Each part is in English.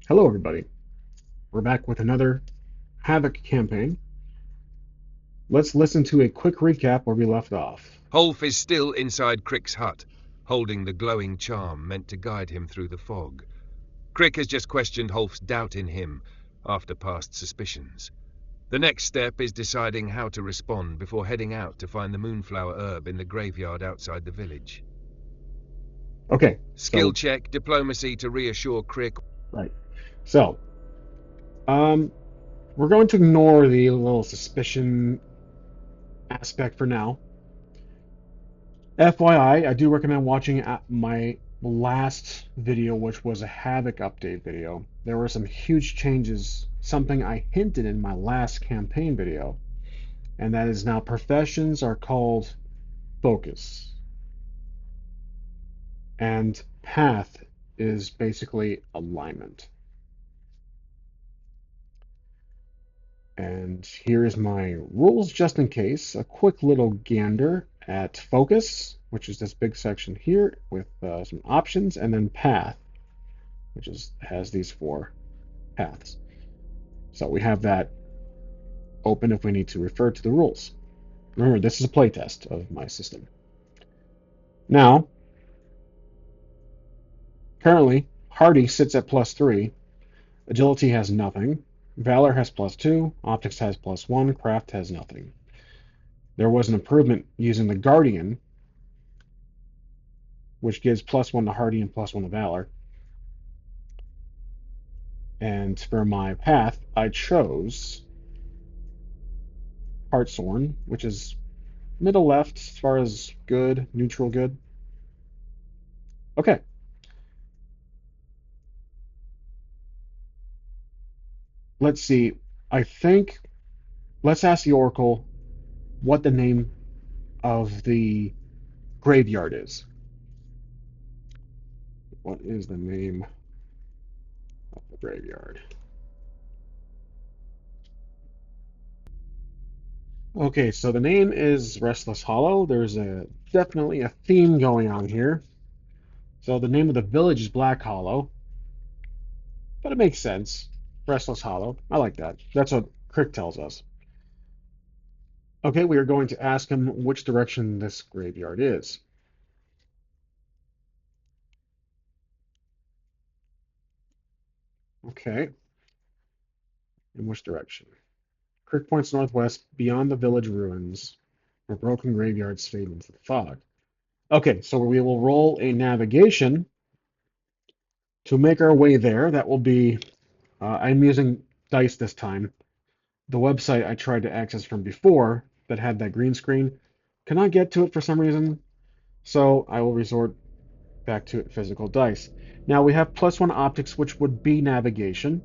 Hello, everybody. We're back with another Havoc campaign. Let's listen to a quick recap where we left off. Holf is still inside Crick's hut, holding the glowing charm meant to guide him through the fog. Crick has just questioned Holf's doubt in him after past suspicions. The next step is deciding how to respond before heading out to find the moonflower herb in the graveyard outside the village. Okay, Skill so, check, diplomacy to reassure Crick. right. So, um, we're going to ignore the little suspicion aspect for now. FYI, I do recommend watching my last video, which was a Havoc update video. There were some huge changes, something I hinted in my last campaign video, and that is now professions are called focus. And path is basically alignment. And here's my rules just in case. A quick little gander at focus, which is this big section here with some options, and then path, which has these four paths. So we have that open if we need to refer to the rules. Remember, this is a playtest of my system. Now, currently, Hardy sits at +3, Agility has nothing, Valor has +2, Optics has +1, Craft has nothing. There was an improvement using the Guardian, which gives +1 to Hardy and +1 to Valor. And for my path, I chose Heartsorn, which is middle left as far as good, neutral good. Okay, let's see. I think let's ask the Oracle what the name of the graveyard is. What is the name of the graveyard? Okay, so the name is Restless Hollow. There's definitely a theme going on here. So the name of the village is Black Hollow, but it makes sense. Restless Hollow. I like that. That's what Crick tells us. Okay, we are going to ask him which direction this graveyard is. Okay, in which direction? Crick points northwest beyond the village ruins, where broken graveyards fade into the fog. Okay, so we will roll a navigation to make our way there. That will be, I'm using dice this time. The website I tried to access from before that had that green screen cannot get to it for some reason, so I will resort back to physical dice. Now we have +1 optics, which would be navigation.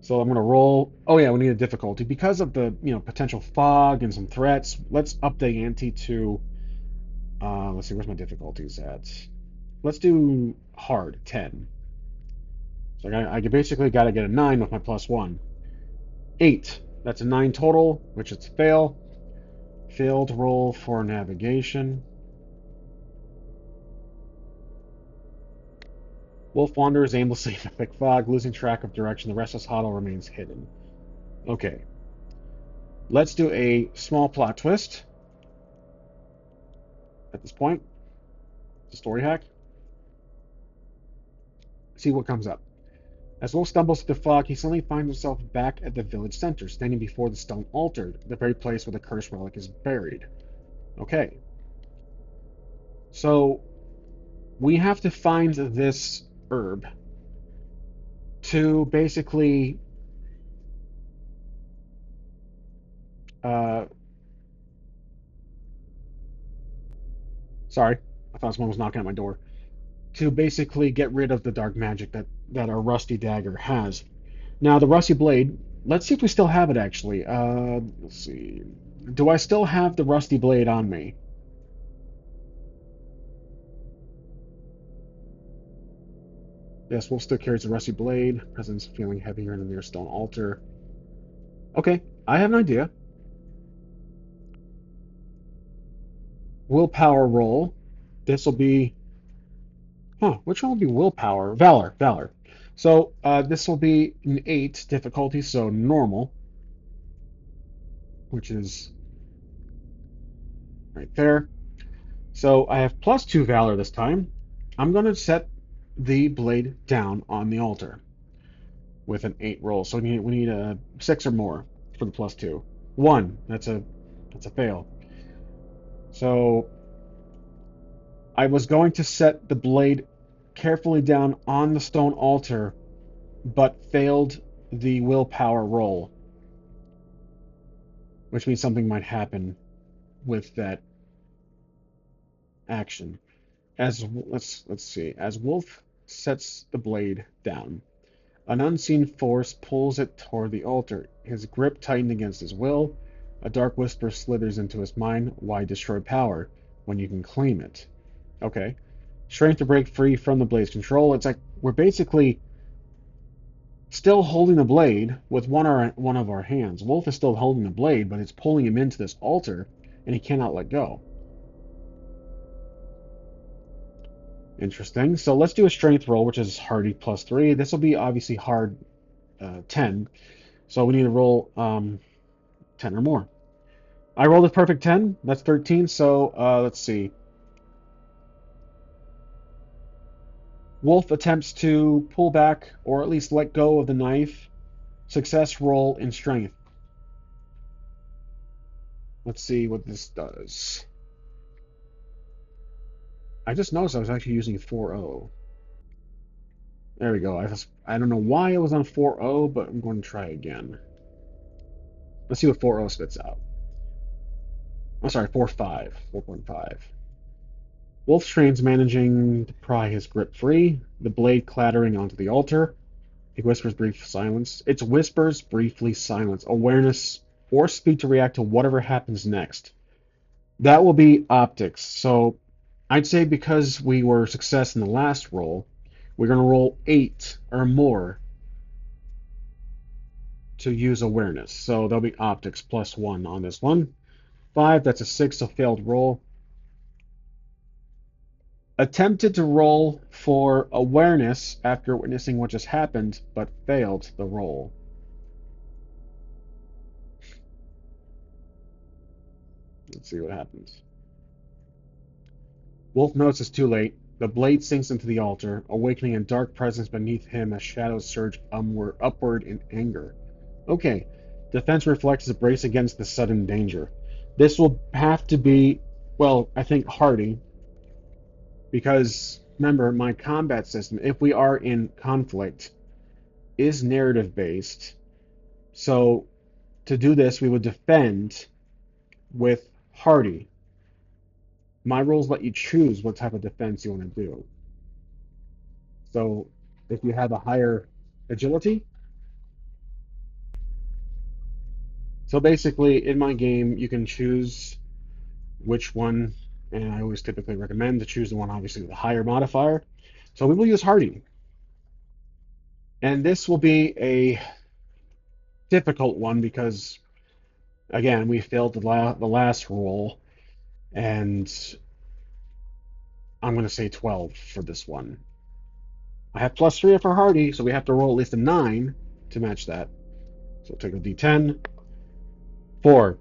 So I'm going to roll. Oh yeah, we need a difficulty because of the potential fog and some threats. Let's up the ante to. Let's see, where's my difficulties at? Let's do hard 10. So I basically got to get a 9 with my +1. 8. That's a 9 total, which is fail. Failed roll for navigation. Wolf wanders aimlessly in the thick fog, losing track of direction. The restless hollow remains hidden. Okay, let's do a small plot twist at this point. It's a story hack. See what comes up. As Wolf stumbles through the fog, he suddenly finds himself back at the village center, standing before the stone altar, the very place where the cursed relic is buried. Okay, so we have to find this herb to basically uh, sorry, I thought someone was knocking at my door. To basically get rid of the dark magic that our rusty dagger has. Now the rusty blade. Let's see if we still have it actually. Let's see. Do I still have the rusty blade on me? Yes, Wolf still carries the rusty blade. Presence feeling heavier in the near stone altar. Okay, I have an idea. Willpower roll. This will be Huh, which one will be willpower? Valor, valor. So this will be an 8 difficulty, so normal, which is right there. So I have +2 valor this time. I'm going to set the blade down on the altar with an 8 roll. So we need a 6 or more for the +2. 1, that's a fail. So I was going to set the blade carefully down on the stone altar, but failed the willpower roll, which means something might happen with that action. As let's see, as Wolf sets the blade down, an unseen force pulls it toward the altar. His grip tightened against his will. A dark whisper slithers into his mind. Why destroy power when you can claim it? Okay. Strength to break free from the blade's control. It's like we're basically still holding the blade with one of our hands. Wolf is still holding the blade, but it's pulling him into this altar, and he cannot let go. Interesting. So let's do a strength roll, which is hardy +3. This will be obviously hard 10. So we need to roll 10 or more. I rolled a perfect 10. That's 13. So let's see. Wolf attempts to pull back or at least let go of the knife. Success roll in strength. Let's see what this does. I just noticed I was actually using 4-0. There we go. I don't know why it was on 4-0, but I'm going to try again. Let's see what 4-0 spits out. I'm sorry, 4-5. 4.5. Wolf trains managing to pry his grip free, the blade clattering onto the altar. He whispers brief silence. It's whispers briefly silence. Awareness or speed to react to whatever happens next. That will be optics. So I'd say because we were success in the last roll, we're going to roll 8 or more to use awareness. So there'll be optics +1 on this one. 5, that's a 6, so failed roll. Attempted to roll for awareness after witnessing what just happened, but failed the roll. Let's see what happens. Wolf knows it's too late. The blade sinks into the altar, awakening a dark presence beneath him as shadows surge upward in anger. Okay, defense reflects a brace against the sudden danger. This will have to be, well, I think hardy, because remember, my combat system, if we are in conflict, is narrative based. So to do this, we would defend with hardy. My rules let you choose what type of defense you want to do. So if you have a higher agility, so basically in my game you can choose which one, and I always typically recommend to choose the one obviously with a higher modifier. So we will use hardy, and this will be a difficult one because again we failed the last roll, and I'm going to say 12 for this one. I have +3 for hardy, so we have to roll at least a 9 to match that. So take a d10. 4.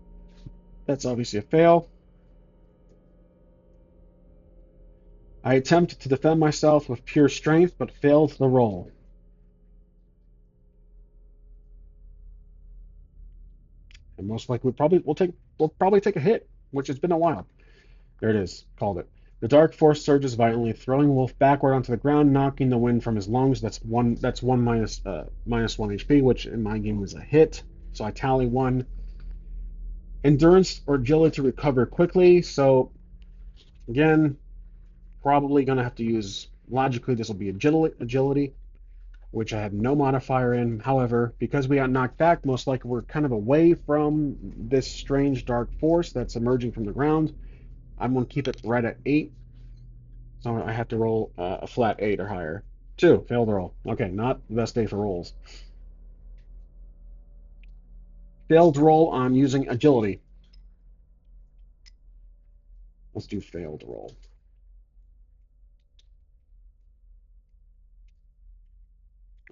That's obviously a fail. I attempt to defend myself with pure strength, but failed the roll. And most likely we'll probably take a hit, which has been a while. There it is, called it. The dark force surges violently, throwing Wolf backward onto the ground, knocking the wind from his lungs. That's one minus 1 HP, which in my game was a hit. So I tally 1. Endurance or agility to recover quickly. So again, probably gonna have to use logically this will be agility, which I have no modifier in. However, because we got knocked back, most likely we're kind of away from this strange dark force that's emerging from the ground. I'm going to keep it right at 8. So I have to roll a flat 8 or higher. 2, failed roll. Okay, not the best day for rolls. Failed roll, I'm using agility. Let's do failed roll.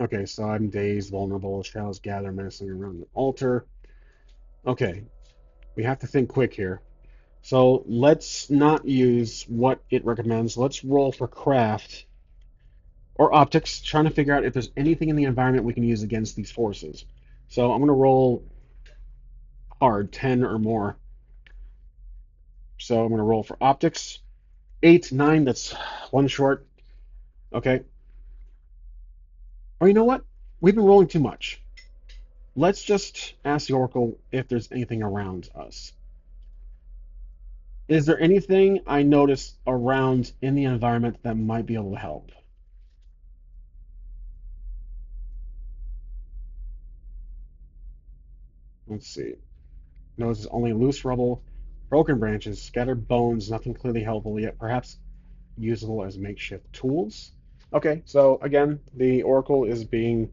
Okay, so I'm dazed, vulnerable, shadows gather menacingly around the altar. Okay, we have to think quick here. So let's not use what it recommends. Let's roll for craft or optics, trying to figure out if there's anything in the environment we can use against these forces. So I'm going to roll hard, 10 or more. So I'm going to roll for optics. 8, 9, that's one short. Okay. Or you know what? We've been rolling too much. Let's just ask the Oracle if there's anything around us. Is there anything I notice around in the environment that might be able to help? Let's see. Notices only loose rubble, broken branches, scattered bones, nothing clearly helpful, yet perhaps usable as makeshift tools. Okay, so again, the Oracle is being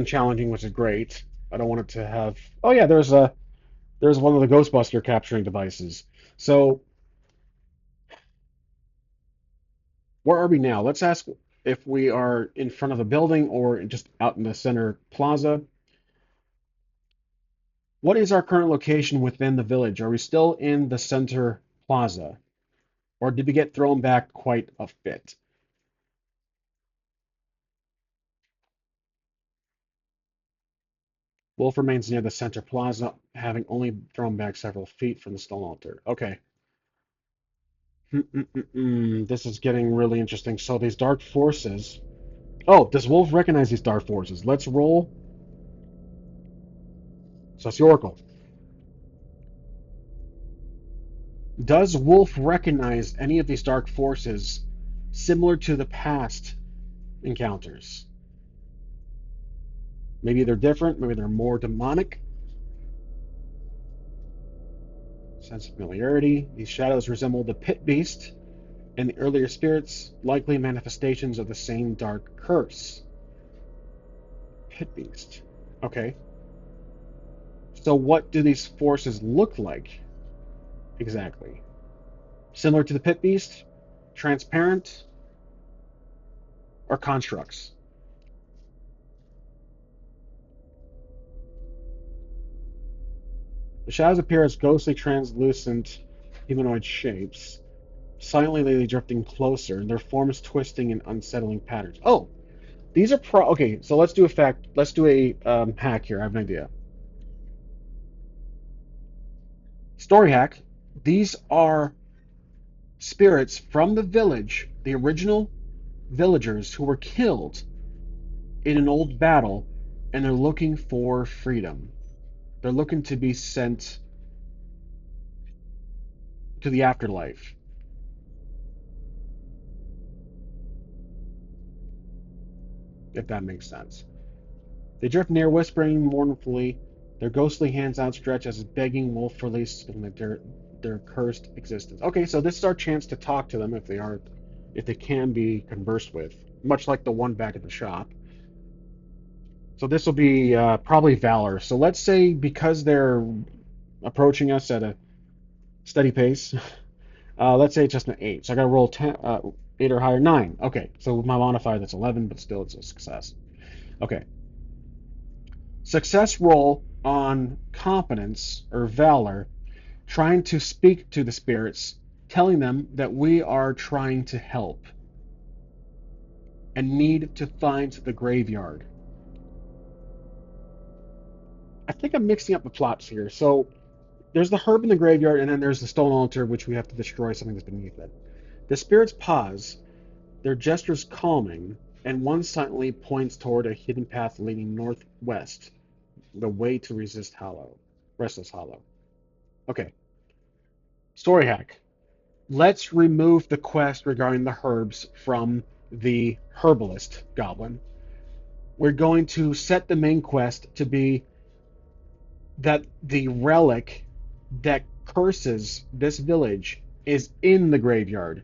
challenging, which is great. I don't want it to have. Oh yeah, there's one of the Ghostbuster capturing devices. So where are we now? Let's ask if we are in front of a building or just out in the center plaza. What is our current location within the village? Are we still in the center plaza, or did we get thrown back quite a bit? Wolf remains near the center plaza, having only thrown back several feet from the stone altar. Okay. This is getting really interesting. So these dark forces. Oh, does Wolf recognize these dark forces? Let's roll. So it's the Oracle. Does Wolf recognize any of these dark forces similar to the past encounters? Maybe they're different. Maybe they're more demonic. Sense of familiarity. These shadows resemble the pit beast and the earlier spirits, likely manifestations of the same dark curse. Pit beast. Okay. So what do these forces look like exactly? Similar to the pit beast? Transparent? Or constructs? The shadows appear as ghostly, translucent humanoid shapes, silently drifting closer, their forms twisting in unsettling patterns. Oh, these are okay. So let's do a fact. Let's do a hack here. I have an idea. Story hack. These are spirits from the village, the original villagers who were killed in an old battle, and they're looking for freedom. They're looking to be sent to the afterlife, if that makes sense. They drift near, whispering mournfully, their ghostly hands outstretched as begging Wolf release from their cursed existence. Okay, so this is our chance to talk to them if they can be conversed with, much like the one back at the shop. So this will be probably Valor. So let's say because they're approaching us at a steady pace, let's say it's just an 8. So I got to roll 10, 8 or higher, 9. Okay, so with my modifier, that's 11, but still it's a success. Okay, success roll on competence or valor, trying to speak to the spirits, telling them that we are trying to help and need to find the graveyard. I think I'm mixing up the plots here. So there's the herb in the graveyard, and then there's the stone altar, which we have to destroy something that's beneath it. The spirits pause, their gestures calming, and one silently points toward a hidden path leading northwest, the way to Restless Hollow. Okay, story hack. Let's remove the quest regarding the herbs from the herbalist goblin. We're going to set the main quest to be that the relic that curses this village is in the graveyard.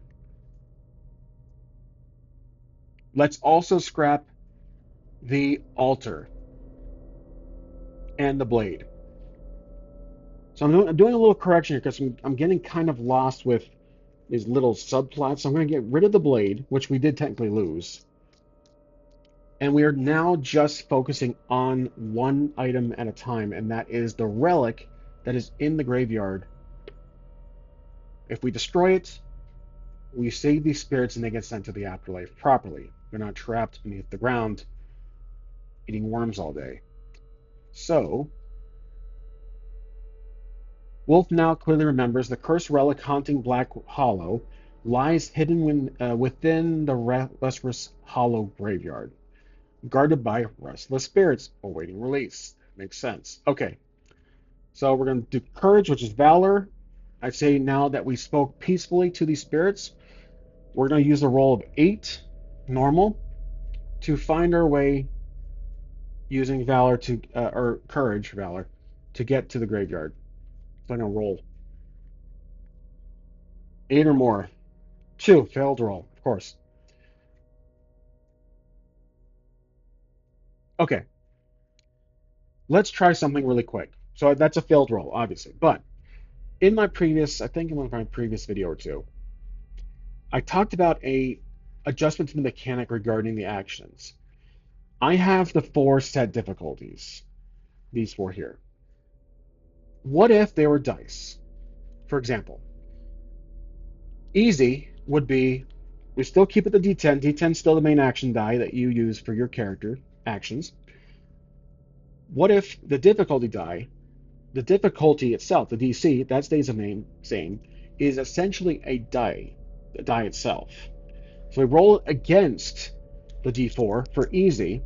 Let's also scrap the altar and the blade. So I'm doing a little correction here because I'm getting kind of lost with these little subplots. So I'm going to get rid of the blade, which we did technically lose. And we are now just focusing on one item at a time, and that is the relic that is in the graveyard. If we destroy it, we save these spirits and they get sent to the afterlife properly. They're not trapped beneath the ground eating worms all day. So, Wolf now clearly remembers the cursed relic haunting Black Hollow lies hidden within the Restless Hollow graveyard, guarded by restless spirits awaiting release. Makes sense. Okay, so we're going to do courage, which is valor. I say now that we spoke peacefully to these spirits, we're going to use a roll of 8, normal, to find our way using valor or courage, valor, to get to the graveyard. So I'm going to roll 8 or more. 2, failed roll, of course. Okay, let's try something really quick. So that's a failed roll, obviously. But I think in one of my previous video or two, I talked about a adjustment to the mechanic regarding the actions. I have the 4 set difficulties, these 4 here. What if they were dice? For example, easy would be we still keep it the D10. D10 is still the main action die that you use for your character actions. What if the difficulty die, the difficulty itself, the DC, that stays the same, is essentially a die, the die itself. So we roll it against the D4 for easy,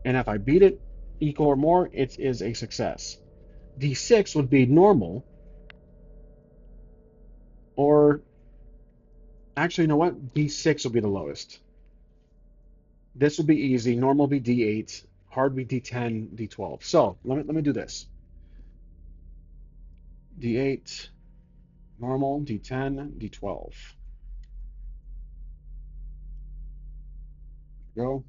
and if I beat it equal or more, it is a success. D6 would be normal, or actually, you know what? D6 will be the lowest. This would be easy. Normal would be D8, hard would be D10, D12. So let me do this. D8, normal, D10, D12. Go.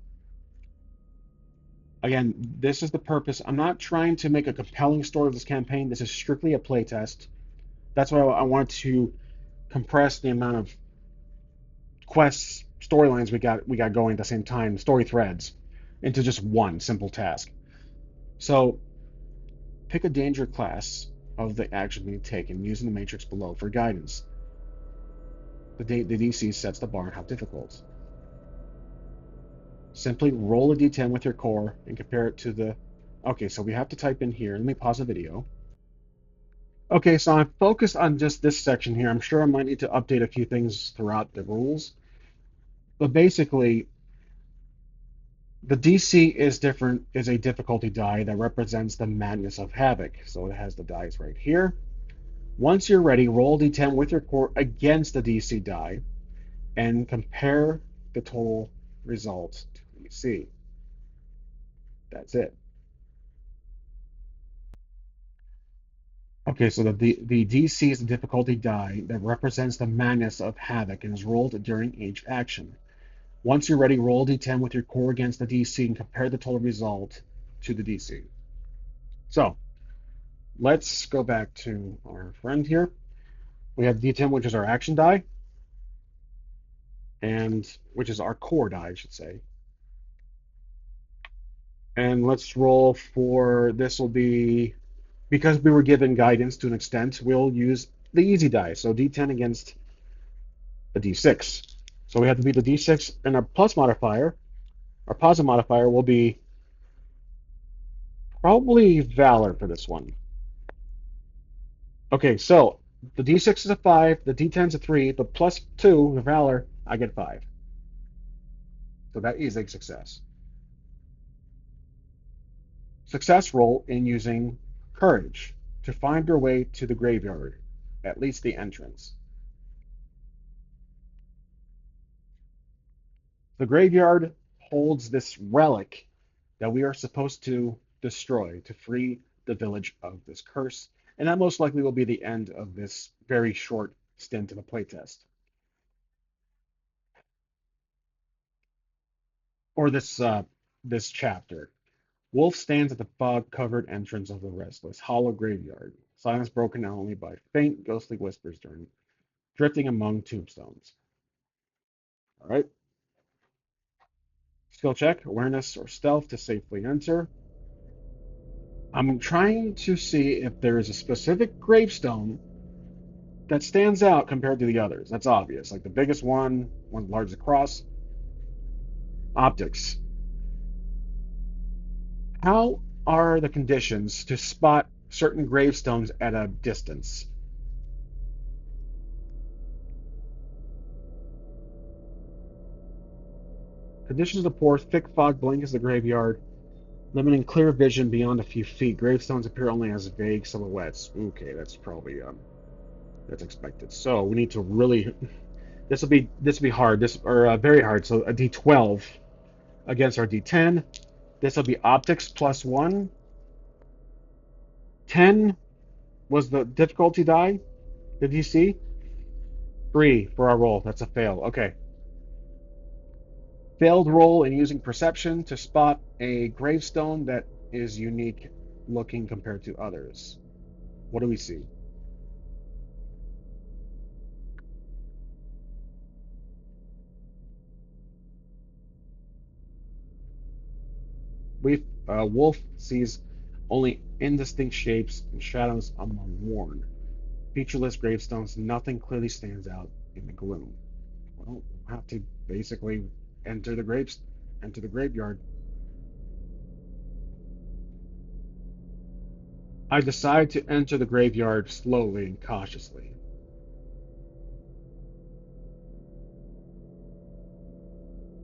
Again, this is the purpose. I'm not trying to make a compelling story of this campaign. This is strictly a playtest. That's why I wanted to compress the amount of quests, storylines we got going at the same time, story threads, into just one simple task. So pick a danger class of the action being taken using the matrix below for guidance. The DC sets the bar on how difficult. Simply roll a d10 with your core and compare it to the. Okay, so we have to type in here. Let me pause the video. Okay, so I'm focused on just this section here. I'm sure I might need to update a few things throughout the rules. But basically, the DC is different, is a difficulty die that represents the madness of Havoc. So it has the dice right here. Once you're ready, roll d10 with your core against the DC die and compare the total result to DC. That's it. Okay, so the DC is the difficulty die that represents the madness of Havoc and is rolled during each action. Once you're ready, roll d10 with your core against the DC and compare the total result to the DC. So let's go back to our friend here. We have d10, which is our action die, and which is our core die, I should say. And let's roll for this will be because we were given guidance to an extent, we'll use the easy die. So d10 against a d6. So we have to beat the d6, and our plus modifier, our positive modifier will be probably valor for this one. Okay, so the d6 is a 5, the d10 is a 3, but plus 2, the valor, I get 5. So that is a success. Success roll in using courage to find your way to the graveyard, at least the entrance. The graveyard holds this relic that we are supposed to destroy to free the village of this curse, and that most likely will be the end of this very short stint of a playtest. Or this chapter. Wolf stands at the fog-covered entrance of the restless, hollow graveyard, silence broken only by faint, ghostly whispers drifting among tombstones. All right. Skill check, awareness or stealth to safely enter. I'm trying to see if there is a specific gravestone that stands out compared to the others. That's obvious. Like the biggest one largest across. Optics. How are the conditions to spot certain gravestones at a distance? Conditions are poor. Thick fog blankets the graveyard, limiting clear vision beyond a few feet. Gravestones appear only as vague silhouettes. Okay, that's probably that's expected. So we need to really. This will be hard. This or very hard. So a D12 against our D10. This will be optics plus one. 10 was the difficulty die. Did you see? 3 for our roll. That's a fail. Okay. Failed roll in using perception to spot a gravestone that is unique looking compared to others. What do we see? Wolf sees only indistinct shapes and shadows among worn, featureless gravestones. Nothing clearly stands out in the gloom. Well, we'll have to basically enter the graves, enter the graveyard. I decide to enter the graveyard slowly and cautiously.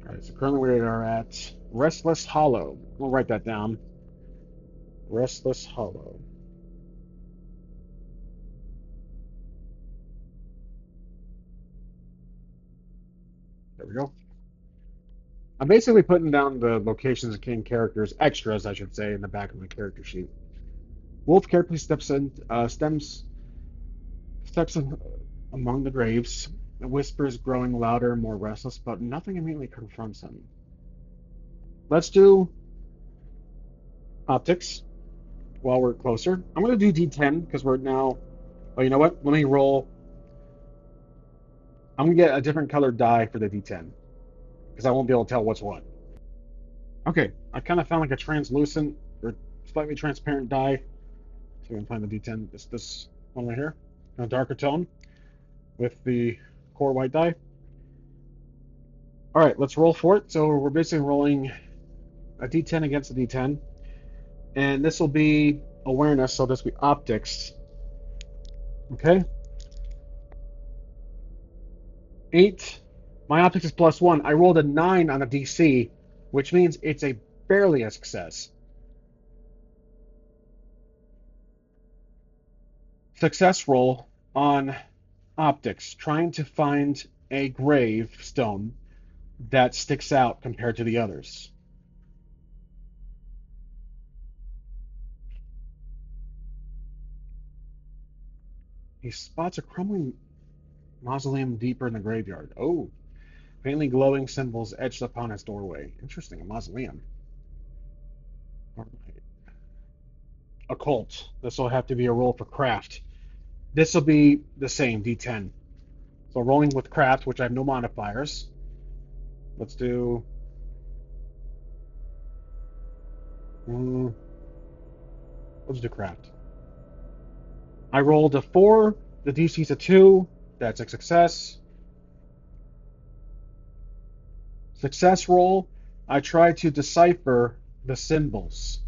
All right, so currently we are at Restless Hollow. We'll write that down. Restless Hollow. There we go. I'm basically putting down the locations of king characters, extras, I should say, in the back of my character sheet. Wolf carefully steps in among the graves, the whispers growing louder and more restless, but nothing immediately confronts him. Let's do optics while we're closer. I'm going to do D10 because we're now. Oh, you know what? Let me roll. I'm going to get a different colored die for the D10 because I won't be able to tell what's what. Okay, I kind of found like a translucent or slightly transparent die. So we can find the D10. It's this one right here, a darker tone with the core white die. All right, let's roll for it. So we're basically rolling a D10 against a D10, and this will be awareness. So this will be optics. Okay, 8. My optics is plus 1. I rolled a 9 on a DC, which means it's a barely a success. Success roll on optics, trying to find a gravestone that sticks out compared to the others. He spots a crumbling mausoleum deeper in the graveyard. Oh, faintly glowing symbols etched upon its doorway. Interesting, a mausoleum. All right. Occult. This will have to be a roll for craft. This will be the same, D10. So rolling with craft, which I have no modifiers. Let's do. Mm, let's do craft. I rolled a 4. The DC's a 2. That's a success. Success roll. I try to decipher the symbols.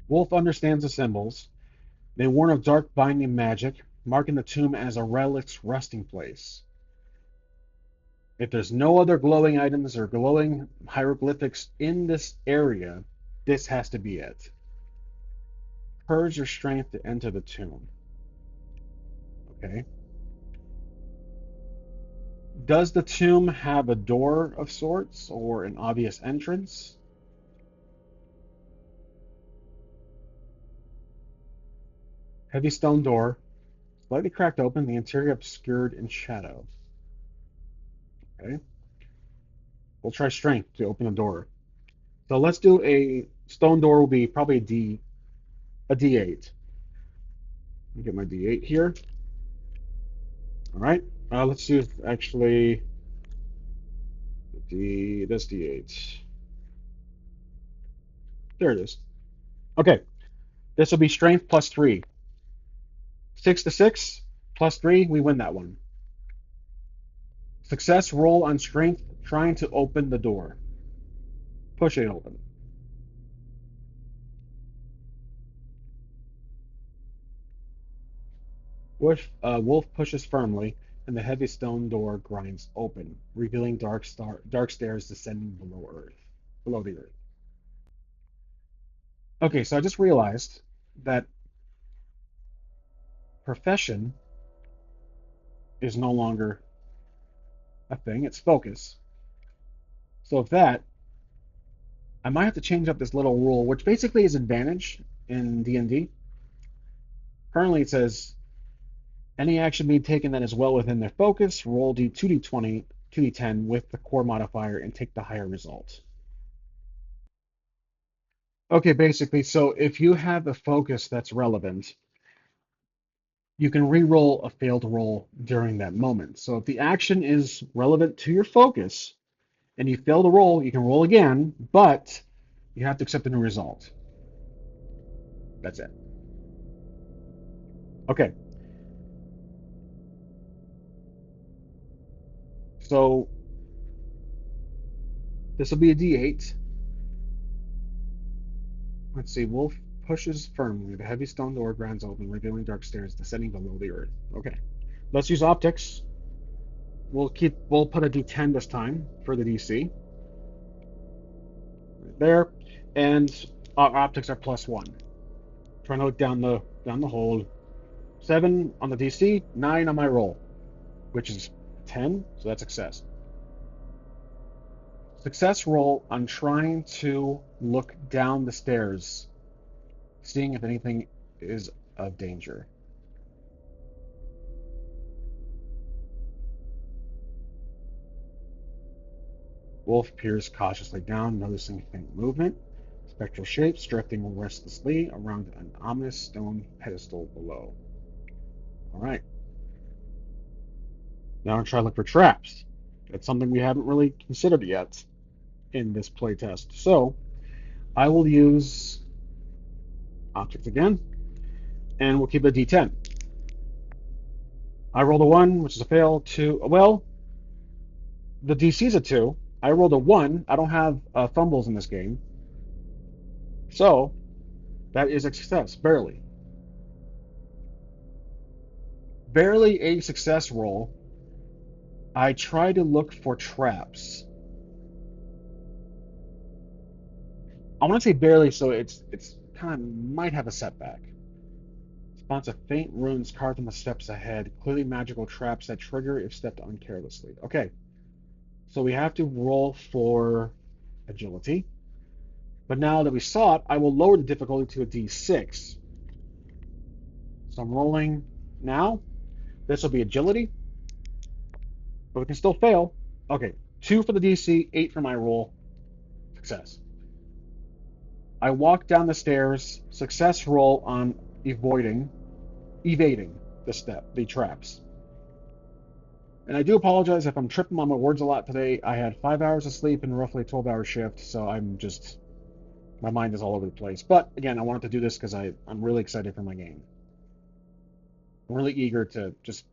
Wolf understands the symbols. They warn of dark binding magic, marking the tomb as a relic's resting place. If there's no other glowing items or glowing hieroglyphics in this area, this has to be it. Purge your strength to enter the tomb. Okay. Does the tomb have a door of sorts or an obvious entrance? Heavy stone door, slightly cracked open, the interior obscured in shadow. Okay. We'll try strength to open the door. So let's do a stone door will be probably a D8. Get my D8 here. All right. Let's use actually this D8. There it is. Okay. This will be strength plus 3. 6 to 6 plus 3. We win that one. Success roll on strength trying to open the door. Push it open. Wolf pushes firmly, and the heavy stone door grinds open, revealing dark stairs descending below the earth. Okay, so I just realized that profession is no longer a thing; it's focus. So with that, I might have to change up this little rule, which basically is advantage in D&D. Currently, it says any action being taken that is well within their focus, roll D2D20, 2D10 with the core modifier and take the higher result. Okay, basically, so if you have a focus that's relevant, you can re-roll a failed roll during that moment. So if the action is relevant to your focus and you fail to roll, you can roll again, but you have to accept the new result. That's it. Okay, so this will be a D8. Let's see. Wolf pushes firmly. The heavy stone door grinds open, revealing dark stairs descending below the earth. Okay. Let's use optics. We'll put a D10 this time for the DC. Right there. And our optics are +1. Trying to look down the hole. 7 on the DC, 9 on my roll, which is 10, so that's success. Success roll on trying to look down the stairs, seeing if anything is of danger. Wolf peers cautiously down, noticing faint movement, spectral shapes drifting restlessly around an ominous stone pedestal below. All right. Now I'm trying to look for traps. That's something we haven't really considered yet in this playtest. So I will use optics again, and we'll keep it a D10. I rolled a 1, which is a fail. 2, well, the DC is a 2. I rolled a 1. I don't have fumbles in this game. So that is a success, barely. Barely a success roll. I try to look for traps. I want to say barely, so it's kind of might have a setback. Spots of faint runes carved on the steps ahead, clearly magical traps that trigger if stepped on carelessly. Okay, so we have to roll for agility. But now that we saw it, I will lower the difficulty to a D6. So I'm rolling now. This will be agility, but we can still fail. Okay, 2 for the DC, 8 for my roll. Success. I walk down the stairs. Success roll on evading the traps. And I do apologize if I'm tripping on my words a lot today. I had 5 hours of sleep and roughly a 12-hour shift, so my mind is all over the place. But again, I wanted to do this because I'm really excited for my game. I'm really eager to just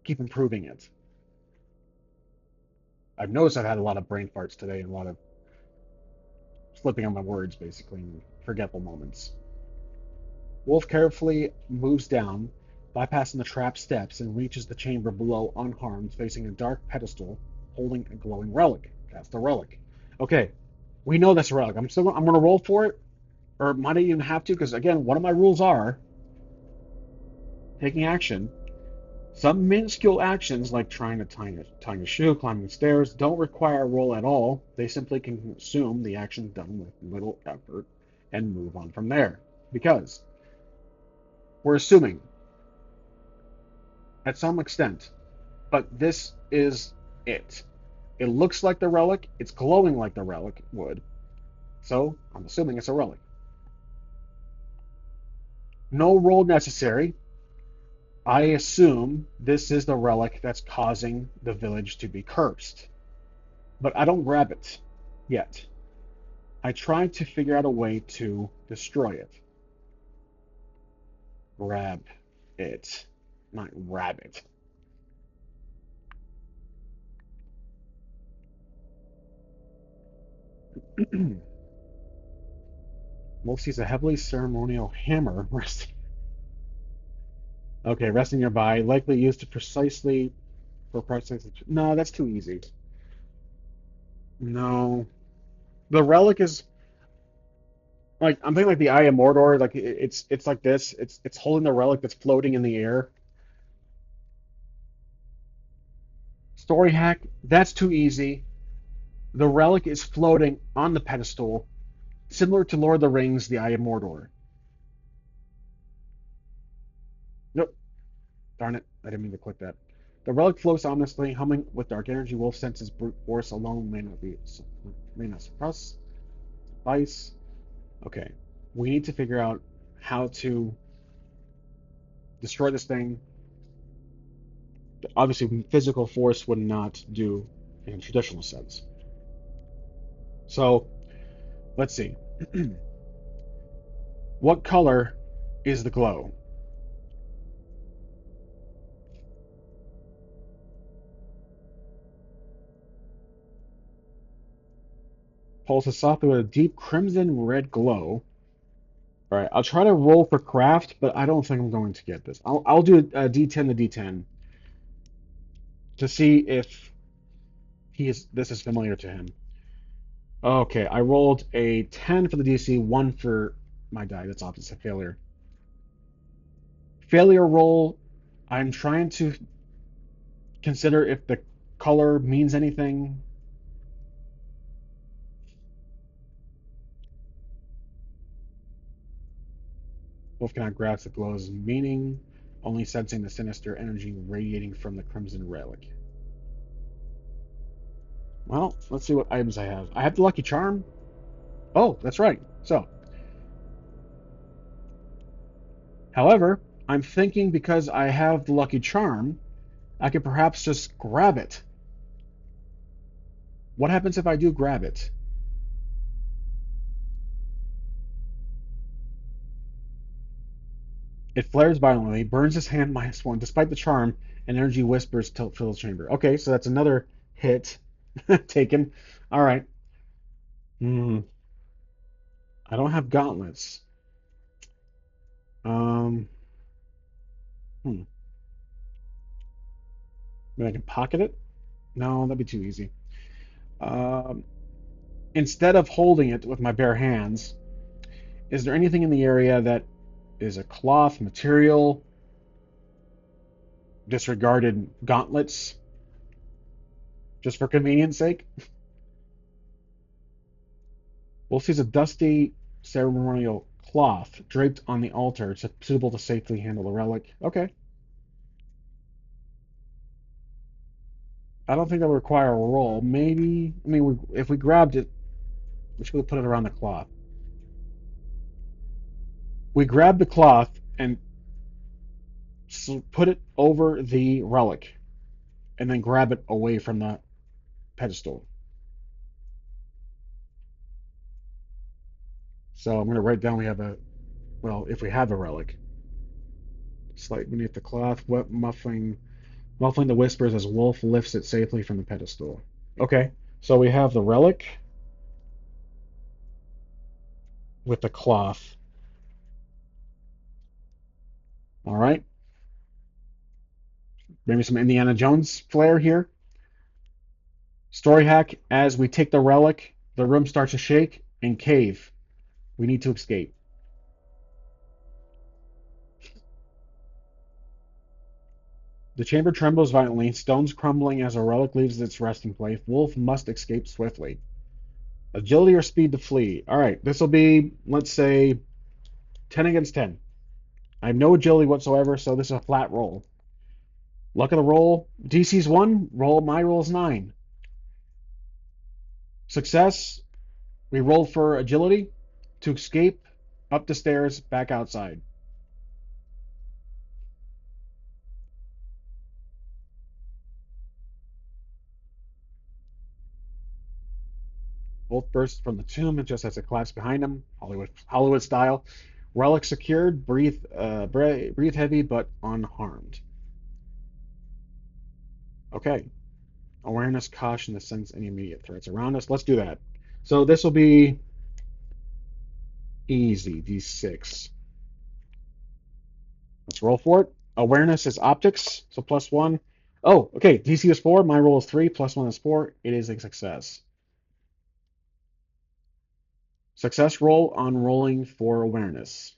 keep improving it. I've noticed I've had a lot of brain farts today and a lot of slipping on my words, basically, and forgetful moments. Wolf carefully moves down, bypassing the trap steps, and reaches the chamber below unharmed, facing a dark pedestal holding a glowing relic. That's the relic. Okay, we know that's a relic. I'm going to roll for it, or might I even have to? Because again, one of my rules are taking action. Some minuscule actions, like trying to tie a shoe, climbing stairs, don't require a roll at all. They simply can assume the action done with little effort and move on from there. Because we're assuming, at some extent, but this is it. It looks like the relic, it's glowing like the relic would, so I'm assuming it's a relic. No roll necessary. I assume this is the relic that's causing the village to be cursed. But I don't grab it yet. I try to figure out a way to destroy it. Grab it. Not rabbit. Wolf sees a heavily ceremonial hammer resting. Okay, resting nearby, likely used to precisely for precisely. No, that's too easy. No, the relic is like I'm thinking like the Eye of Mordor. Like it's like this. It's holding the relic that's floating in the air. Story hack. That's too easy. The relic is floating on the pedestal, similar to Lord of the Rings, the Eye of Mordor. Nope. Darn it. I didn't mean to click that. The relic floats ominously, humming with dark energy. Wolf senses brute force alone may not suffice. Okay. We need to figure out how to destroy this thing. Obviously, physical force would not do in traditional sense. So let's see. What color is the glow? Pulses softly with a deep crimson red glow. All right, I'll try to roll for craft, but I don't think I'm going to get this. I'll do a D10 to D10 to see if this is familiar to him. Okay, I rolled a 10 for the DC, 1 for my die. That's opposite failure. Failure roll, I'm trying to consider if the color means anything. Wolf cannot grasp the glow's meaning, only sensing the sinister energy radiating from the crimson relic. Well, let's see what items I have. I have the lucky charm. Oh, that's right. So, however, I'm thinking because I have the lucky charm, I could perhaps just grab it. What happens if I do grab it? It flares violently, burns his hand -1. Despite the charm, an energy whispers to fill the chamber. Okay, so that's another hit taken. All right. Hmm. I don't have gauntlets. Um. Hmm. Maybe I can pocket it. No, that'd be too easy. Um. Instead of holding it with my bare hands, is there anything in the area that is a cloth material, disregarded gauntlets, just for convenience sake? Wolf sees a dusty ceremonial cloth draped on the altar, suitable to safely handle the relic. Okay. I don't think that would require a roll. Maybe, I mean, if we grabbed it, we should put it around the cloth. We grab the cloth and put it over the relic, and then grab it away from the pedestal. So I'm going to write down we have well, if we have a relic. Slight beneath the cloth, wet muffling the whispers as Wolf lifts it safely from the pedestal. Okay, so we have the relic with the cloth. All right, maybe some Indiana Jones flair here. Story hack: as we take the relic, the room starts to shake and cave. We need to escape. The chamber trembles violently, stones crumbling as a relic leaves its resting place. Wolf must escape swiftly. Agility or speed to flee. All right, this will be, let's say, 10 against 10. I have no agility whatsoever, so this is a flat roll. Luck of the roll. DC's 1. My roll is 9. Success. We roll for agility to escape up the stairs, back outside. Both burst from the tomb just as it collapsed behind him, Hollywood style. Relic secured, breathe heavy but unharmed. Okay. Awareness, caution to sense any immediate threats around us. Let's do that. So this will be easy, D6. Let's roll for it. Awareness is optics, so +1. Oh, okay. DC is 4. My roll is 3. +1 is 4. It is a success. Success roll on rolling for awareness.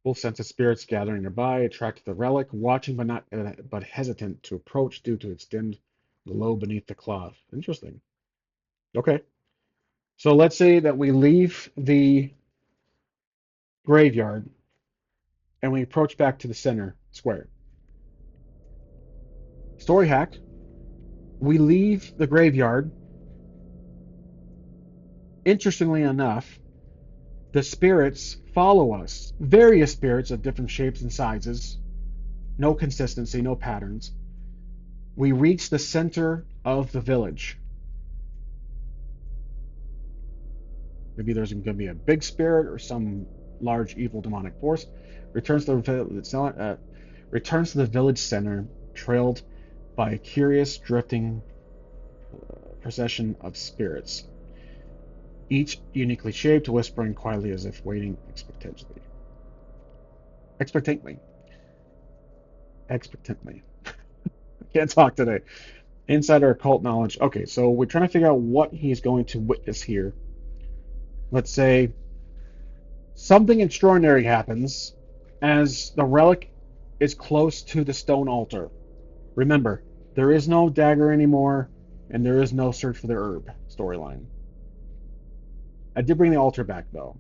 Full sense of spirits gathering nearby, attracted the relic, watching but hesitant to approach due to its dimmed glow beneath the cloth. Interesting. Okay. So let's say that we leave the graveyard and we approach back to the center square. Story hack. We leave the graveyard. Interestingly enough, the spirits follow us. Various spirits of different shapes and sizes. No consistency, no patterns. We reach the center of the village. Maybe there's going to be a big spirit or some large evil demonic force. Returns to the village center, trailed by a curious drifting procession of spirits, each uniquely shaped, whispering quietly as if waiting expectantly. Expectantly. Expectantly. I can't talk today. Insider occult knowledge. Okay, so we're trying to figure out what he's going to witness here. Let's say something extraordinary happens as the relic is close to the stone altar. Remember, there is no dagger anymore, and there is no search for the herb storyline. I did bring the altar back, though.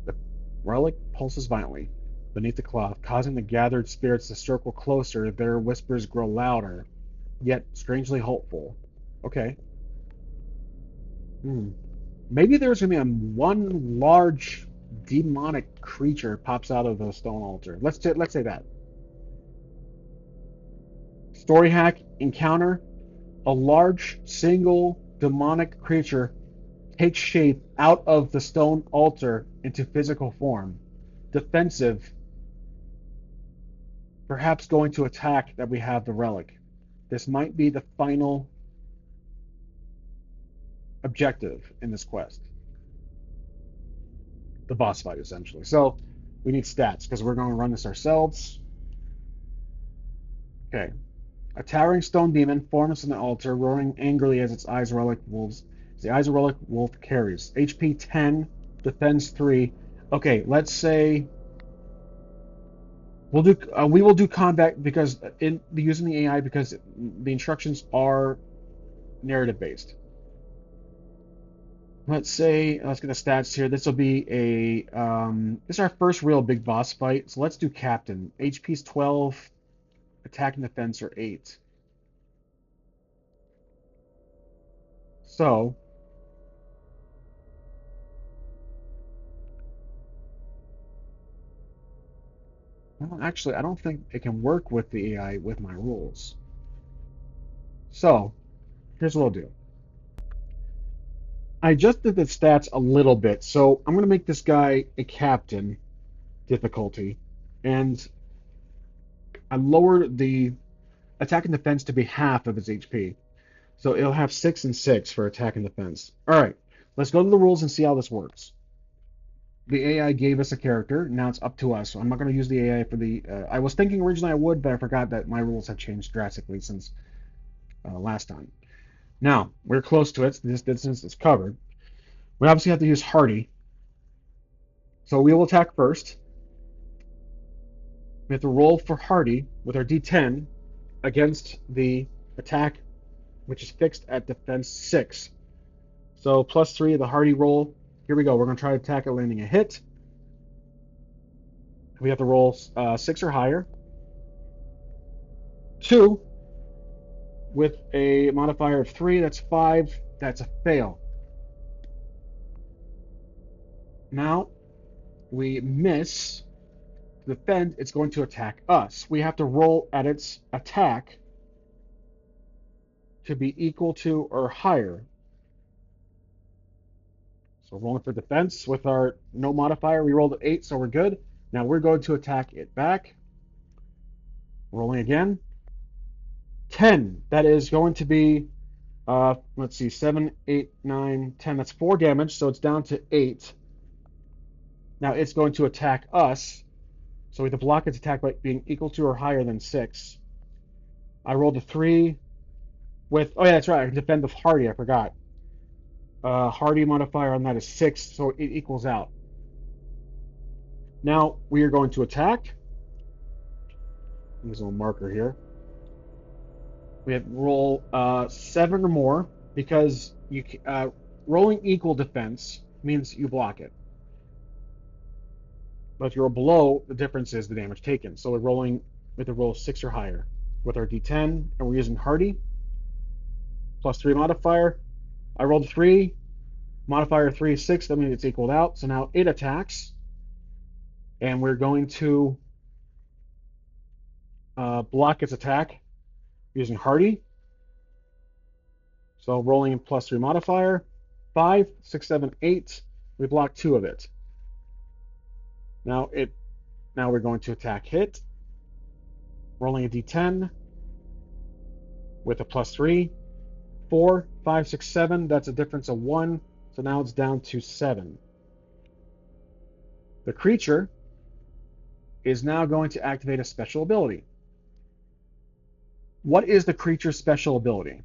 The relic pulses violently beneath the cloth, causing the gathered spirits to circle closer. Their whispers grow louder, yet strangely hopeful. Okay. Hmm. Maybe there's gonna be one large demonic creature pops out of the stone altar. Let's say that. Story hack encounter: a large single demonic creature takes shape out of the stone altar into physical form. Defensive, perhaps going to attack that we have the relic. This might be the final objective in this quest. The boss fight, essentially. So we need stats because we're going to run this ourselves. Okay. A towering stone demon forms on the altar, roaring angrily as its eyes relic wolves. The eyes of relic wolf carries HP 10, defense 3. Okay, let's say we will do combat because in using the AI because the instructions are narrative based. Let's get the stats here. This will be this is our first real big boss fight. So let's do captain. HP's 12, attack and defense are 8. So well, actually, I don't think it can work with the AI with my rules. So here's what I'll do. I adjusted the stats a little bit, so I'm gonna make this guy a captain difficulty, and I lowered the attack and defense to be half of his HP. So it'll have 6 and 6 for attack and defense. All right, let's go to the rules and see how this works. The AI gave us a character. Now it's up to us. So I'm not going to use the AI for the. I was thinking originally I would, but I forgot that my rules have changed drastically since last time. Now we're close to it. This distance is covered. We obviously have to use Hardy. So we will attack first. We have to roll for Hardy with our D10 against the attack, which is fixed at defense 6. So +3 of the Hardy roll. Here we go. We're going to try to attack it, landing a hit. We have to roll 6 or higher. 2 with a modifier of 3. That's 5. That's a fail. Now we miss. To defend, it's going to attack us. We have to roll at its attack to be equal to or higher. So rolling for defense with our no modifier, we rolled an 8, so we're good. Now we're going to attack it back. Rolling again. 10. That is going to be, let's see, 7, 8, 9, 10. That's 4 damage, so it's down to 8. Now it's going to attack us. So we have to block its attack by being equal to or higher than 6. I rolled a 3 with, oh yeah, that's right, I can defend with Hardy, I forgot. Hardy modifier on that is 6, so it equals out. Now we are going to attack. There's a little marker here. We have roll 7 or more because rolling equal defense means you block it. But if you're below, the difference is the damage taken. So we have to roll 6 or higher with our D10, and we're using Hardy plus 3 modifier. I rolled 3, modifier 3 is 6. That means it's equaled out. So now it attacks, and we're going to block its attack using Hardy. So rolling plus 3 modifier, 5, 6, 7, 8. We block 2 of it. Now we're going to attack hit. Rolling a d10 with a plus 3. 4, 5, 6, 7. That's a difference of 1. So now it's down to 7. The creature is now going to activate a special ability. What is the creature's special ability?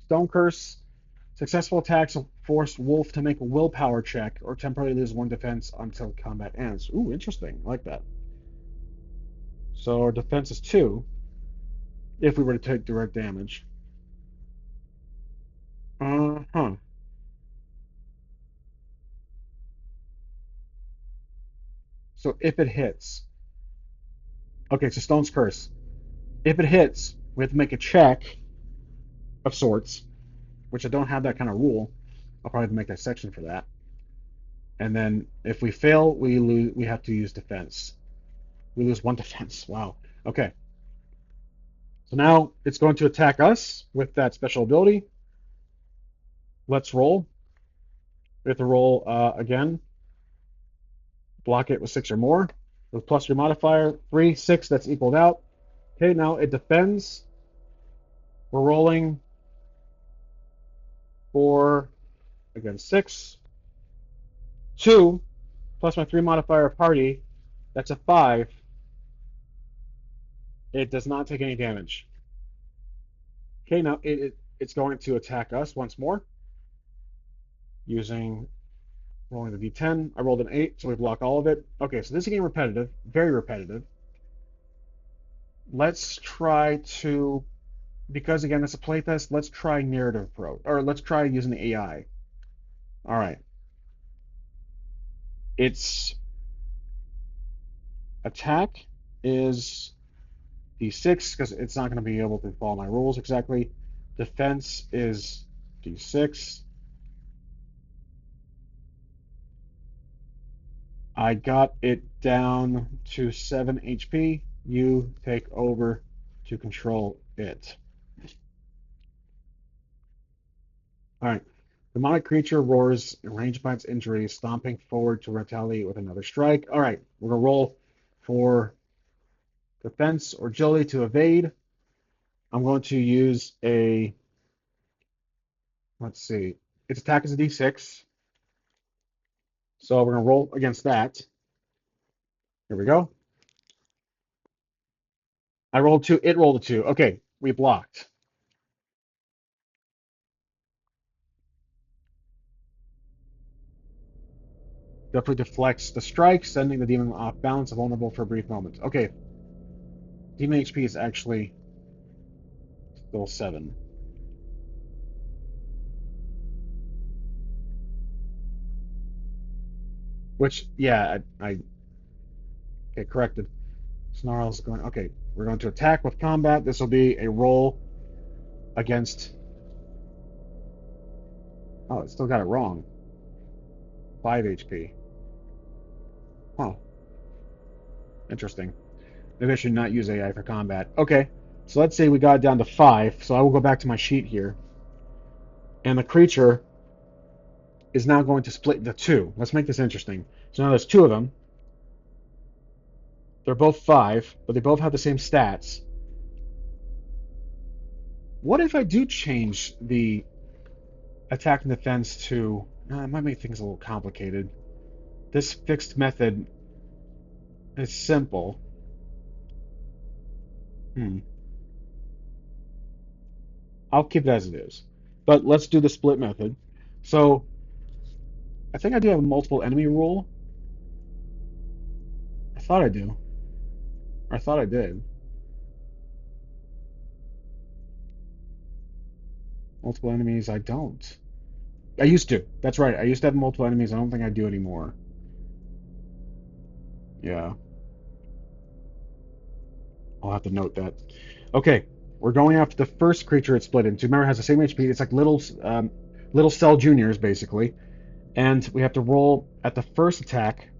Stone Curse. Successful attacks force Wolf to make a willpower check or temporarily lose 1 defense until combat ends. Ooh, interesting. I like that. So our defense is 2 if we were to take direct damage. Uh-huh. So if it hits. Okay, so Stone's Curse. If it hits, we have to make a check of sorts, which I don't have that kind of rule. I'll probably make that section for that. And then if we fail, we have to use defense. We lose 1 defense. Wow. Okay. So now it's going to attack us with that special ability. Let's roll. We have to roll again. Block it with 6 or more. With plus your modifier, 3, 6, that's equaled out. Okay, now it defends. We're rolling for, again, 6. 2, plus my 3 modifier party, that's a 5. It does not take any damage. Okay, now it's going to attack us once more using rolling the d10. I rolled an 8, so we block all of it. Okay, so this is getting repetitive, very repetitive. Let's try to, because again, it's a playtest, let's try narrative approach, or let's try using the AI. All right. Its attack is d6 because it's not going to be able to follow my rules exactly. Defense is d6. I got it down to 7 HP. You take over to control it. All right. Demonic creature roars, enraged by its injury, stomping forward to retaliate with another strike. All right. We're going to roll for defense or agility to evade. I'm going to use a, let's see, its attack is a d6. So we're going to roll against that. Here we go. I rolled 2. It rolled a 2. Okay. We blocked. Definitely deflects the strike, sending the demon off balance and vulnerable for a brief moment. Okay. Demon HP is actually still 7. Which, yeah, I get corrected. Snarl's going, okay, we're going to attack with combat. This will be a roll against Oh, it still got it wrong. 5 HP. Huh. Interesting. Maybe I should not use AI for combat. Okay. So let's say we got it down to 5. So I will go back to my sheet here. And the creature is now going to split into two. Let's make this interesting. So now there's two of them. They're both 5, but they both have the same stats. What if I do change the attack and defense to... it might make things a little complicated. This fixed method is simple. Hmm. I'll keep it as it is. But let's do the split method. So I think I do have a multiple enemy rule. I thought I do. Or I thought I did. Multiple enemies, I don't. I used to. That's right. I used to have multiple enemies. I don't think I do anymore. Yeah, I'll have to note that. Okay, we're going after the first creature it's split into. Remember, it has the same HP. It's like little cell juniors, basically. And we have to roll at the first attack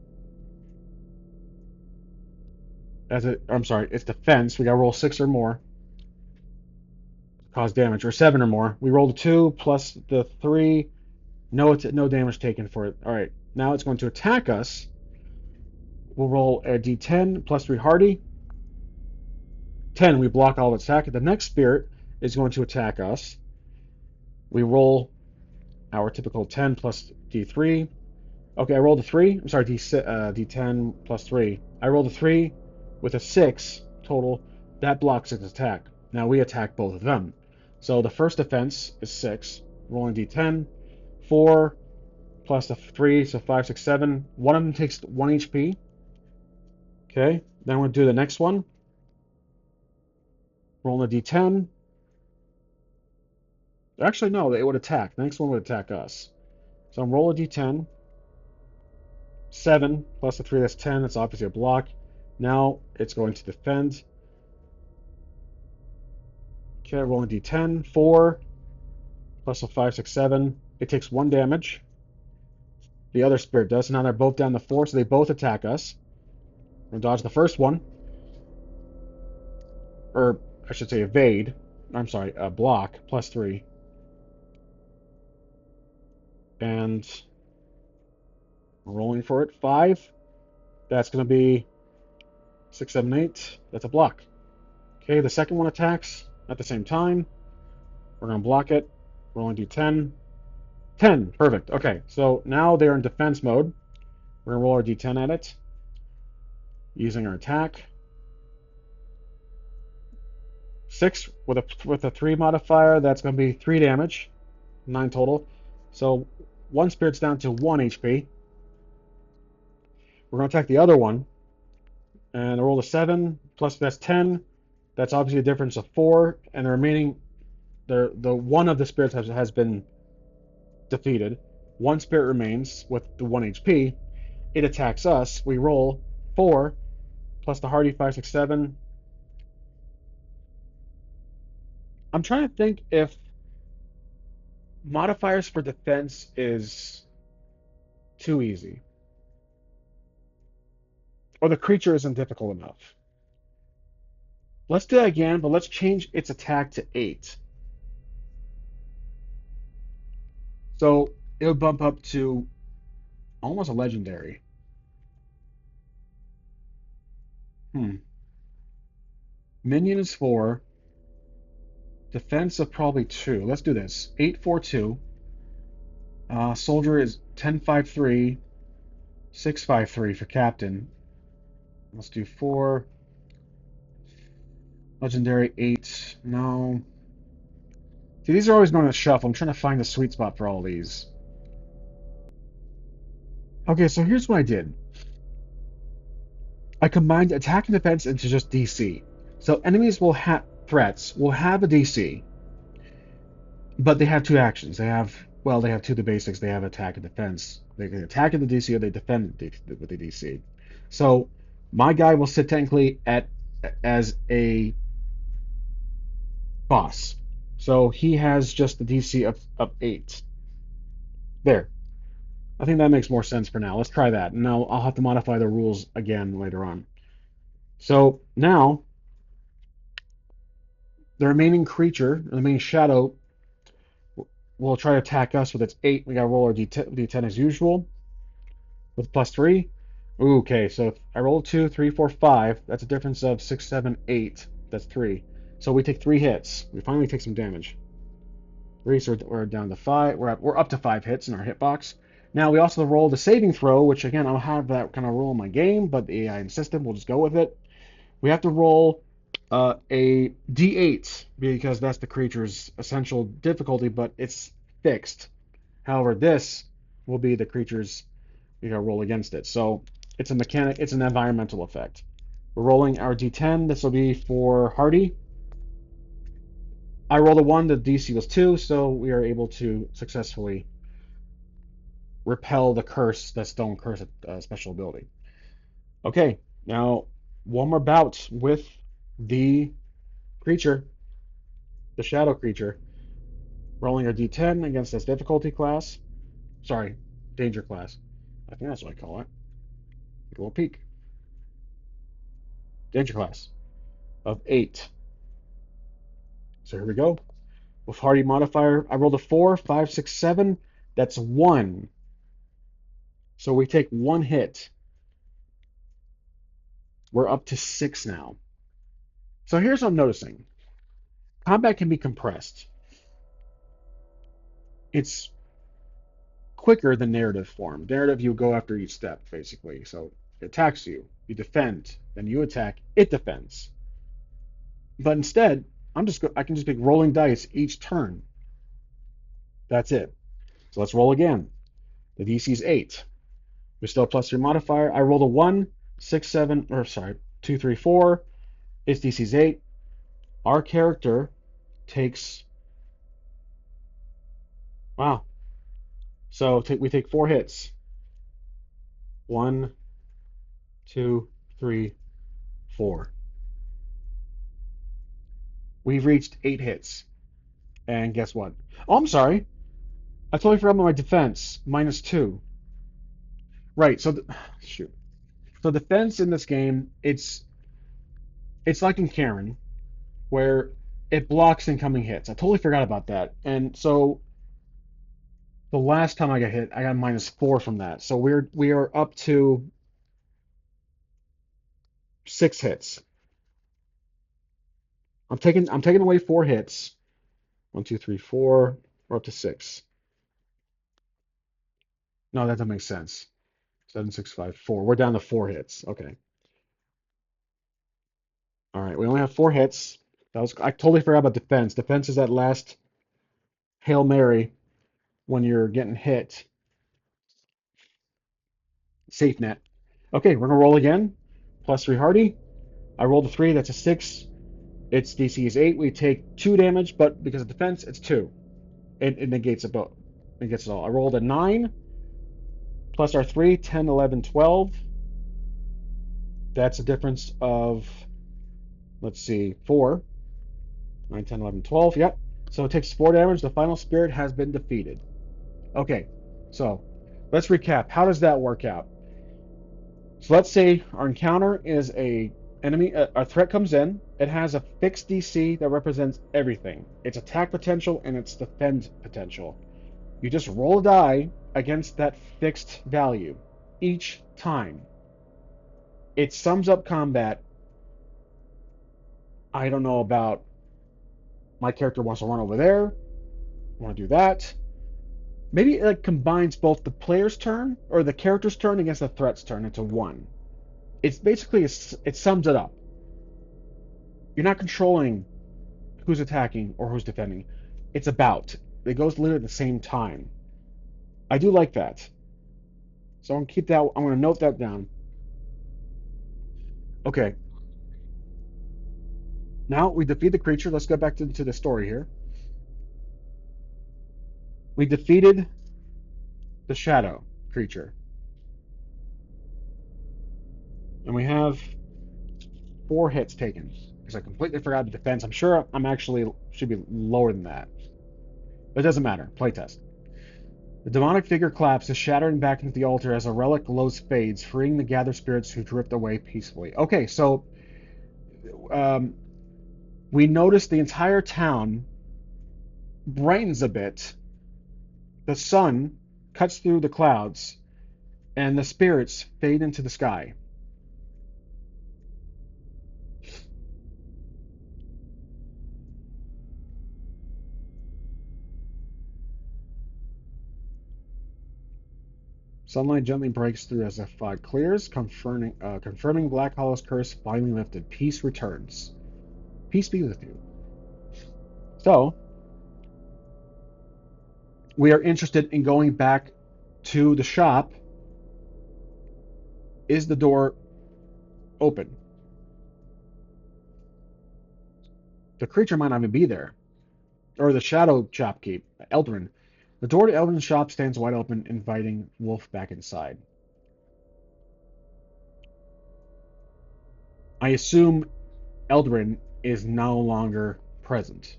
as a. I'm sorry, it's defense. We got to roll 6 or more, cause damage, or 7 or more. We rolled a 2 plus the 3. No, it's no damage taken for it. All right, now it's going to attack us. We'll roll a d10 plus 3 hardy. 10, we block all of its attack. The next spirit is going to attack us. We roll our typical 10 plus d3. Okay, I rolled a 3. I'm sorry, d10 plus 3. I rolled a 3 with a 6 total. That blocks its attack. Now we attack both of them. So the first defense is 6. Rolling d10. 4 plus the 3, so 5, 6, 7. One of them takes 1 HP. Okay, then we'll do the next one. Rolling a d10. Actually, no, it would attack. The next one would attack us. So I'm roll a d10. 7 plus the 3, that's 10. That's obviously a block. Now it's going to defend. Okay, rolling d10. 4 plus a 5, 6, 7. It takes 1 damage. The other spirit does. So now they're both down to 4, so they both attack us. We're going to dodge the first one. Or, I should say evade. I'm sorry, block. Plus 3. And rolling for it. 5. That's going to be 6, 7, 8. That's a block. Okay, the second one attacks at the same time. We're going to block it. Rolling d10. 10. Perfect. Okay, so now they're in defense mode. We're going to roll our d10 at it. Using our attack. 6 with a 3 modifier. That's going to be 3 damage. 9 total. So one spirit's down to 1 HP. We're going to attack the other one. And I roll a 7. Plus that's 10. That's obviously a difference of 4. And the remaining... The one of the spirits has been defeated. One spirit remains with the 1 HP. It attacks us. We roll 4 plus the hardy 5, 6, 7. I'm trying to think if modifiers for defense is too easy, or the creature isn't difficult enough. Let's do that again, but let's change its attack to 8. So it'll bump up to almost a legendary. Hmm. Minion is 4. Defense of probably 2. Let's do this. 8, 4, 2. Soldier is 10, 5, 3. 6, 5, 3 for captain. Let's do 4. Legendary 8. No. See, these are always going to shuffle. I'm trying to find the sweet spot for all these. Okay, so here's what I did. I combined attack and defense into just DC. So enemies will have threats will have a DC, but they have 2 actions. They have 2 of the basics. They have attack and defense. They can attack in the DC or they defend with the DC. So my guy will sit technically as a boss. So he has just the DC of 8. There. I think that makes more sense for now. Let's try that. And now I'll have to modify the rules again later on. So now the remaining creature, the remaining shadow, will try to attack us with its 8. We got to roll our D10 as usual with plus 3. Ooh, okay, so if I roll 2, 3, 4, 5, that's a difference of 6, 7, 8. That's 3. So we take 3 hits. We finally take some damage. 3, so we're down to 5. We're up to 5 hits in our hitbox. Now we also roll the saving throw, which again, I don't have that kind of rule in my game, but the AI and system will just go with it. We have to roll a D8 because that's the creature's essential difficulty, but it's fixed. However, this will be the creature's roll against it. So it's a mechanic. It's an environmental effect. We're rolling our D10. This will be for Hardy. I rolled a 1. The DC was 2, so we are able to successfully repel the curse, the stone curse special ability. Okay, now one more bout with the creature, the shadow creature. Rolling a d10 against this difficulty class. Sorry, danger class. I think that's what I call it. Take a little peek. Danger class of 8. So here we go. With Hardy modifier, I rolled a 4, 5, 6, 7. That's 1. So we take 1 hit. We're up to 6 now. So here's what I'm noticing. Combat can be compressed. It's quicker than narrative form. Narrative, you go after each step, basically. So it attacks you, you defend, then you attack, it defends. But instead, I can just pick rolling dice each turn. That's it. So let's roll again. The DC is 8. We still have plus 3 modifier. I rolled a 1, 6, 7, or sorry, 2, 3, 4. Its DC is 8. Our character takes, wow. So we take 4 hits. 1, 2, 3, 4. We've reached 8 hits. And guess what? Oh, I'm sorry. I totally forgot about my defense. -2. Right. So, shoot. So defense in this game, it's like in Karen, where it blocks incoming hits. I totally forgot about that. And so the last time I got hit, I got -4 from that. So we are up to 6 hits. I'm taking away 4 hits. 1, 2, 3, 4. We're up to 6. No, that doesn't make sense. 7, 6, 5, 4. We're down to 4 hits. Okay. All right. We only have 4 hits. I totally forgot about defense. Defense is that last Hail Mary when you're getting hit. Safe net. Okay, we're gonna roll again. Plus 3 Hardy. I rolled a 3. That's a 6. Its DC is 8. We take 2 damage, but because of defense, it's 2. It negates it both. It gets it all. I rolled a 9 plus our 3, 10, 11, 12. That's a difference of, let's see, 4. 9, 10, 11, 12. Yep. So it takes 4 damage. The final spirit has been defeated. Okay, so let's recap. How does that work out? So let's say our encounter is a enemy, a threat comes in. It has a fixed DC that represents everything. Its attack potential and its defend potential. You just roll a die against that fixed value each time. It sums up combat. I don't know about my character wants to run over there. Want to do that. Maybe it like combines both the player's turn or the character's turn against the threat's turn into one. It's basically it sums it up. You're not controlling who's attacking or who's defending. It's about. It goes literally at the same time. I do like that. So I'm gonna keep that. I'm gonna note that down. Okay. Now we defeat the creature. Let's go back to the story here. We defeated the shadow creature, and we have 4 hits taken because I completely forgot the defense. I'm sure I'm actually should be lower than that, but it doesn't matter. Playtest. The demonic figure collapses, shattering back into the altar as a relic glows fades, freeing the gathered spirits who drift away peacefully. Okay, so um, we notice the entire town brightens a bit. The sun cuts through the clouds, and the spirits fade into the sky. Sunlight gently breaks through as the fog clears, confirming Black Hollow's curse finally lifted. Peace returns. Peace be with you. So, we are interested in going back to the shop. Is the door open? The creature might not even be there. Or the shadow shopkeep, Eldrin. The door to Eldrin's shop stands wide open, inviting Wolf back inside. I assume Eldrin is no longer present.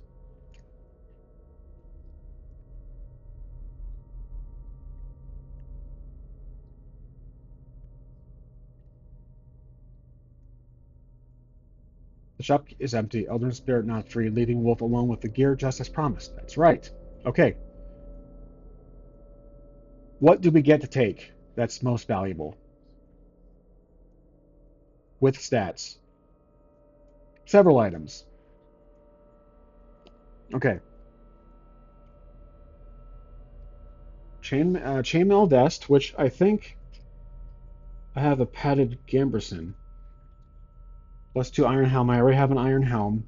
The shop is empty, Eldrin's spirit not free, leaving Wolf alone with the gear just as promised. That's right. Okay. What do we get to take that's most valuable? With stats. Several items. Okay. Chainmail vest, which I think I have a padded gambeson. +2 iron helm. I already have an iron helm.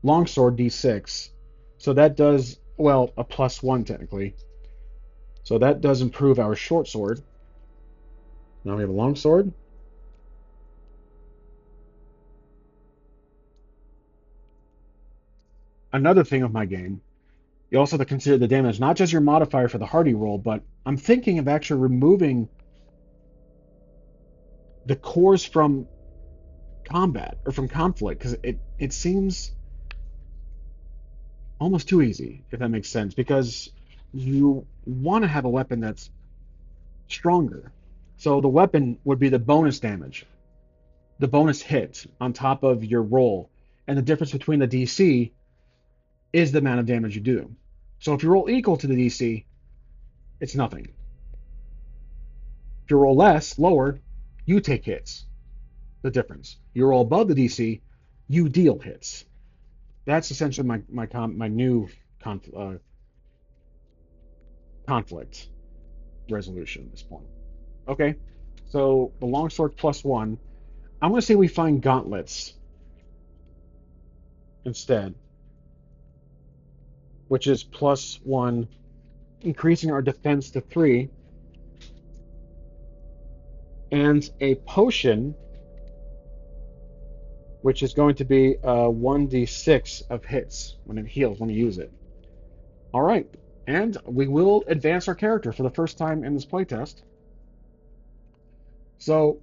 Longsword D6. So that does, well, a +1 technically. So that does improve our short sword. Now we have a longsword. Another thing of my game, you also have to consider the damage, not just your modifier for the hardy roll, but I'm thinking of actually removing the cores from combat or from conflict because it seems almost too easy, if that makes sense, because you want to have a weapon that's stronger. So the weapon would be the bonus damage, the bonus hit on top of your roll, and the difference between the DC is the amount of damage you do. So if you roll equal to the DC, it's nothing. If you roll less, lower, you take hits. The difference. You roll above the DC, you deal hits. That's essentially my new conflict resolution at this point. Okay, so the longsword +1. I'm going to say we find gauntlets instead, which is +1, increasing our defense to 3, and a potion, which is going to be 1d6 of hits when it heals, when you use it. All right, and we will advance our character for the first time in this playtest. So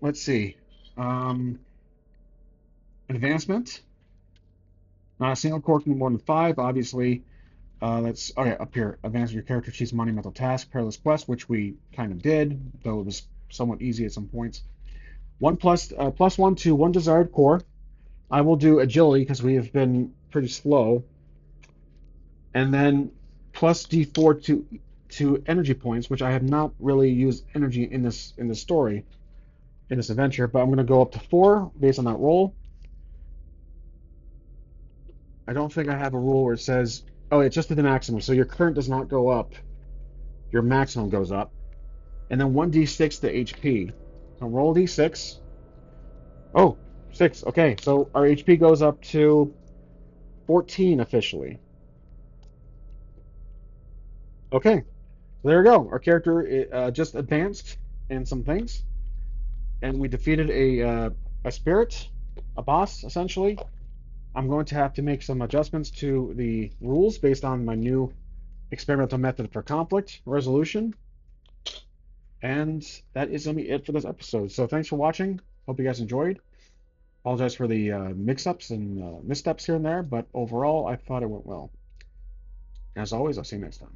let's see. Um, Advancement. Not a single core can be more than 5, obviously. Let's okay up here. Advance your character achieves monumental task, perilous quest, which we kind of did, though it was somewhat easy at some points. +1 to 1 desired core. I will do agility because we have been pretty slow, and then plus D4 to energy points, which I have not really used energy in this story, in this adventure, but I'm going to go up to 4 based on that roll. I don't think I have a rule where it says, oh, it's just to the maximum, so your current does not go up, your maximum goes up, and then 1d6 to HP. So roll d6. Oh, 6. Okay, so our HP goes up to 14 officially. Okay, so there we go. Our character just advanced in some things, and we defeated a spirit, a boss essentially. I'm going to have to make some adjustments to the rules based on my new experimental method for conflict resolution. And that is going to be it for this episode. So thanks for watching. Hope you guys enjoyed. Apologize for the mix-ups and missteps here and there, but overall, I thought it went well. As always, I'll see you next time.